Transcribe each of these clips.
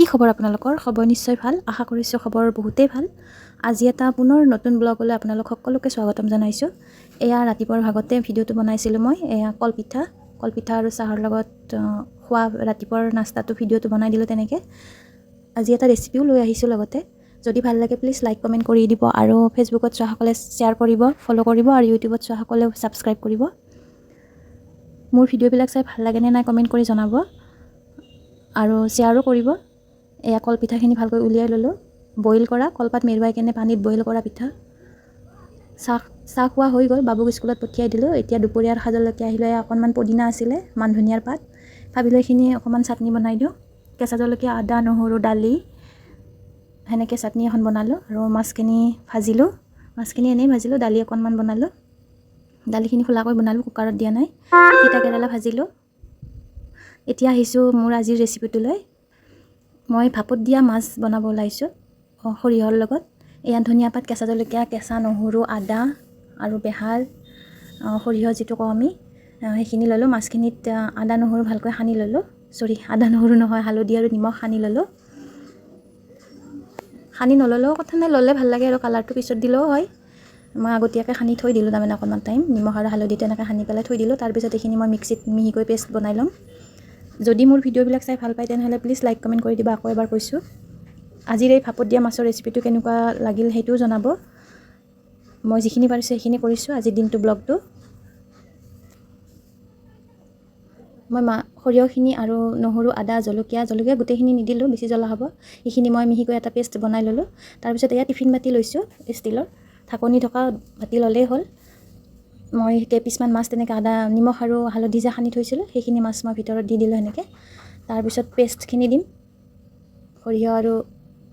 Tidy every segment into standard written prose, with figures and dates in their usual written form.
কি খবৰ আপোনালোকৰ? খবৰ নিশ্চয় ভাল। আশা কৰিছোঁ খবৰ বহুতেই ভাল। আজি এটা পুনৰ নতুন ব্লগলৈ আপোনালোক সকলোকে স্বাগতম জনাইছোঁ। এয়া ৰাতিপুৱাৰ ভাগতে ভিডিঅ'টো বনাইছিলোঁ মই। এয়া কলপিঠা আৰু চাহৰ লগত খোৱা ৰাতিপুৱাৰ নাস্তাটো ভিডিঅ'টো বনাই দিলোঁ তেনেকৈ। আজি এটা ৰেচিপিও লৈ আহিছোঁ লগতে। যদি ভাল লাগে প্লিজ লাইক কমেণ্ট কৰি দিব আৰু ফেচবুকত চোৱাসকলে শ্বেয়াৰ কৰিব, ফ'ল' কৰিব আৰু ইউটিউবত চোৱাসকলেও ছাবস্ক্ৰাইব কৰিব। মোৰ ভিডিঅ'বিলাক চাই ভাল লাগেনে নাই কমেণ্ট কৰি জনাব আৰু শ্বেয়াৰো কৰিব। এয়া কলপিঠাখিনি ভালকৈ উলিয়াই ল'লোঁ। বইল কৰা কলপাত মেৰুৱাই কেনে পানীত বইল কৰা পিঠা। চাহ খোৱা হৈ গ'ল, বাবুক স্কুলত পঠিয়াই দিলোঁ। এতিয়া দুপৰীয়াৰ সাজলৈকে আহিলোঁ। অকণমান পদিনা আছিলে, মান ধনিয়াৰ পাত, ভাবিলোঁ এইখিনি অকণমান চাটনি বনাই দিওঁ। কেঁচা জলকীয়া, আদা, নহৰু, দালি সেনেকৈ চাটনি এখন বনালোঁ আৰু মাছখিনি ভাজিলোঁ। মাছখিনি এনেই ভাজিলোঁ, দালি অকণমান বনালোঁ। দালিখিনি খোলাকৈ বনালোঁ, কুকাৰত দিয়া নাই। তিতা কেৰেলা ভাজিলোঁ। এতিয়া আহিছোঁ মোৰ আজিৰ ৰেচিপিটোলৈ। মই ভাপত দিয়া মাছ বনাব ওলাইছোঁ সৰিয়হৰ লগত। এয়া ধনিয়া পাত, কেঁচা জলকীয়া, কেঁচা নহৰু, আদা আৰু বেহাৰ, সৰিয়হ যিটো কওঁ আমি, সেইখিনি ল'লোঁ। মাছখিনিত আদা নহৰু ভালকৈ সানি ল'লোঁ। আদা নহৰু নহয়, হালধি আৰু নিমখ সানি ল'লোঁ। সানি নল'লেও কথা নাই, ল'লে ভাল লাগে আৰু কালাৰটো পিছত দিলেও হয়। মই আগতীয়াকৈ সানি থৈ দিলোঁ, তাৰমানে অকণমান টাইম নিমখ আৰু হালধি তেনেকৈ সানি পেলাই থৈ দিলোঁ। তাৰপিছত এইখিনি মই মিক্সিত মিহিকৈ পেষ্ট বনাই ল'ম। যদি মোৰ ভিডিঅ'বিলাক চাই ভাল পায় তেনেহ'লে প্লিজ লাইক কমেণ্ট কৰি দিবা। আকৌ এবাৰ কৈছোঁ, আজিৰ এই ভাপত দিয়া মাছৰ ৰেচিপিটো কেনেকুৱা লাগিল সেইটোও জনাব। মই যিখিনি পাৰিছোঁ সেইখিনি কৰিছোঁ আজিৰ দিনটো ব্লগটো। মই সৰিয়হখিনি আৰু নহৰু, আদা, জলকীয়া গোটেইখিনি নিদিলোঁ, বেছি জ্বলা হ'ব। সেইখিনি মই মিহিকৈ এটা পেষ্ট বনাই ল'লোঁ। তাৰপিছত এয়া টিফিন বাতি লৈছোঁ ষ্টীলৰ, ঢাকনি থকা বাতি ল'লেই হ'ল। মই কেইপিচমান মাছ তেনেকৈ আদা, নিমখ আৰু হালধি যে সানি থৈছিলোঁ সেইখিনি মাছ মই ভিতৰত দি দিলোঁ সেনেকৈ। তাৰপিছত পেষ্টখিনি দিম, সৰিয়হ আৰু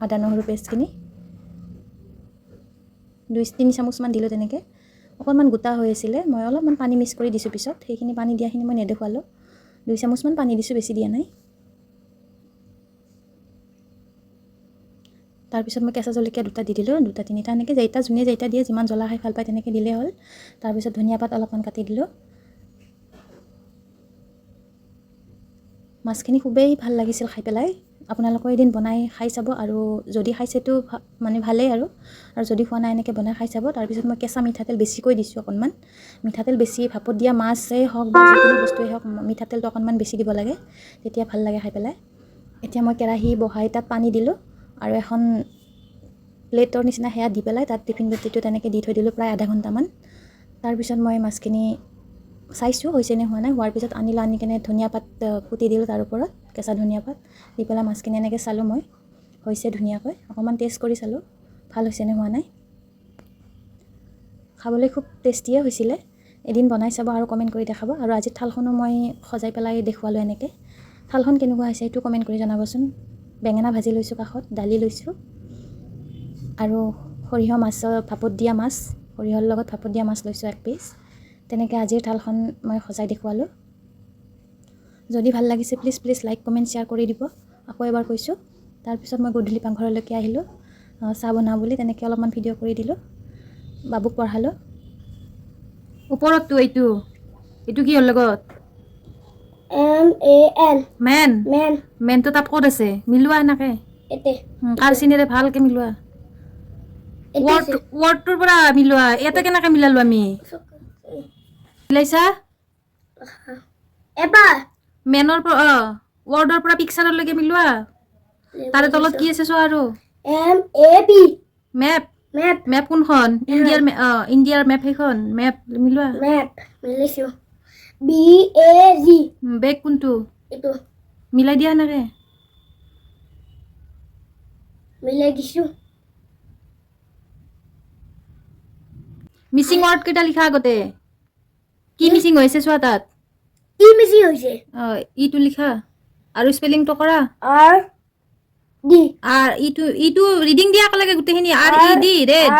আদা নহৰু পেষ্টখিনি 2-3 চামুচমান দিলোঁ তেনেকৈ। অকণমান গোটা হৈ আছিলে, মই অলপমান পানী মিক্স কৰি দিছোঁ পিছত। সেইখিনি পানী দিয়াখিনি মই নেদেখুৱালোঁ। 2 চামুচমান পানী দিছোঁ, বেছি দিয়া নাই। তাৰপিছত মই কেঁচা জলকীয়া 2টা দি দিলোঁ, 2-3টা এনেকৈ যোনে যেইটা দিয়ে, যিমান জ্বলা খাই ভাল পায় তেনেকৈ দিলেই হ'ল। তাৰপিছত ধনিয়া পাত অলপমান কাটি দিলোঁ। মাছখিনি খুবেই ভাল লাগিছিল খাই পেলাই। আপোনালোকেও এদিন বনাই খাই চাব আৰু যদি খাইছেতো মানে ভালেই আৰু যদি খোৱা নাই এনেকৈ বনাই খাই চাব। তাৰপিছত মই কেঁচা মিঠাতেল বেছিকৈ দিছোঁ অকণমান। মিঠাতেল বেছি, ভাপত দিয়া মাছেই হওক বা যিকোনো বস্তুৱেই হওক, মিঠাতেলটো অকণমান বেছি দিব লাগে, তেতিয়া ভাল লাগে খাই পেলাই। এতিয়া মই কেৰাহী বহাই তাত পানী দিলোঁ আৰু এখন প্লেটৰ নিচিনা সেয়া দি পেলাই তাত টিফিন বাতিটো তেনেকৈ দি থৈ দিলোঁ প্ৰায় আধা ঘণ্টামান। তাৰপিছত মই মাছখিনি চাইছোঁ হৈছে নে হোৱা নাই। হোৱাৰ পিছত আনি কেনে ধনিয়া পাত কুটি দিলোঁ তাৰ ওপৰত, কেঁচা ধনিয়া পাত দি পেলাই মাছখিনি এনেকৈ চালোঁ মই, হৈছে ধুনীয়াকৈ। অকণমান টেষ্ট কৰি চালোঁ ভাল হৈছে নে হোৱা নাই। খাবলৈ খুব টেষ্টিয়ে হৈছিলে। এদিন বনাই চাব আৰু কমেণ্ট কৰি দেখাব। আৰু আজি থালখনো মই সজাই পেলাই দেখুৱালোঁ এনেকৈ। থালখন কেনেকুৱা হৈছে সেইটো কমেণ্ট কৰি জনাবচোন। বেঙেনা ভাজি লৈছোঁ কাষত, দালি লৈছোঁ আৰু সৰিয়হ মাছৰ ভাপত দিয়া মাছ, সৰিয়হৰ লগত ভাপত দিয়া মাছ লৈছোঁ 1 পিচ। তেনেকৈ আজিৰ থালখন মই সজাই দেখুৱালোঁ। যদি ভাল লাগিছে প্লিজ লাইক কমেণ্ট শ্বেয়াৰ কৰি দিব। আকৌ এবাৰ কৈছোঁ। তাৰপিছত মই গধূলি পাকঘৰলৈকে আহিলোঁ চাহ বনাওঁ বুলি, তেনেকৈ অলপমান ভিডিঅ' কৰি দিলোঁ, বাবুক পঢ়ালোঁ। ওপৰতটো এইটো কিহৰ লগত? মেনটো তাত ক'ত আছে? মিলোৱা এনেকৈ কাৰ চিনেৰে ভালকৈ মিলোৱা। ৱৰ্ডটোৰ পৰা মিলোৱা। ইয়াতে কেনেকৈ মিলালোঁ আমি? মিলাইছা মেনৰ পৰা ৱৰ্ডৰ পৰা পিকচাৰলৈকে মিলোৱা। তাৰে তলত কি আছে চোৱা আৰু মেপ কোনখন? ইণ্ডিয়াৰ মেপ সেইখন মেপ মিলোৱা। বেগ কোনটো? মিলাই দিয়া এনেকৈ। মিলাই দিছোঁ। মিচিং ৱৰ্ড কেইটা লিখা আগতে। কি মিচিং হৈছে চোৱা তাত। ইটো লিখা আৰু স্পেলিংটো কৰা। ইটো ৰিডিং দিয়া একেলগে গোটেইখিনি। RED red.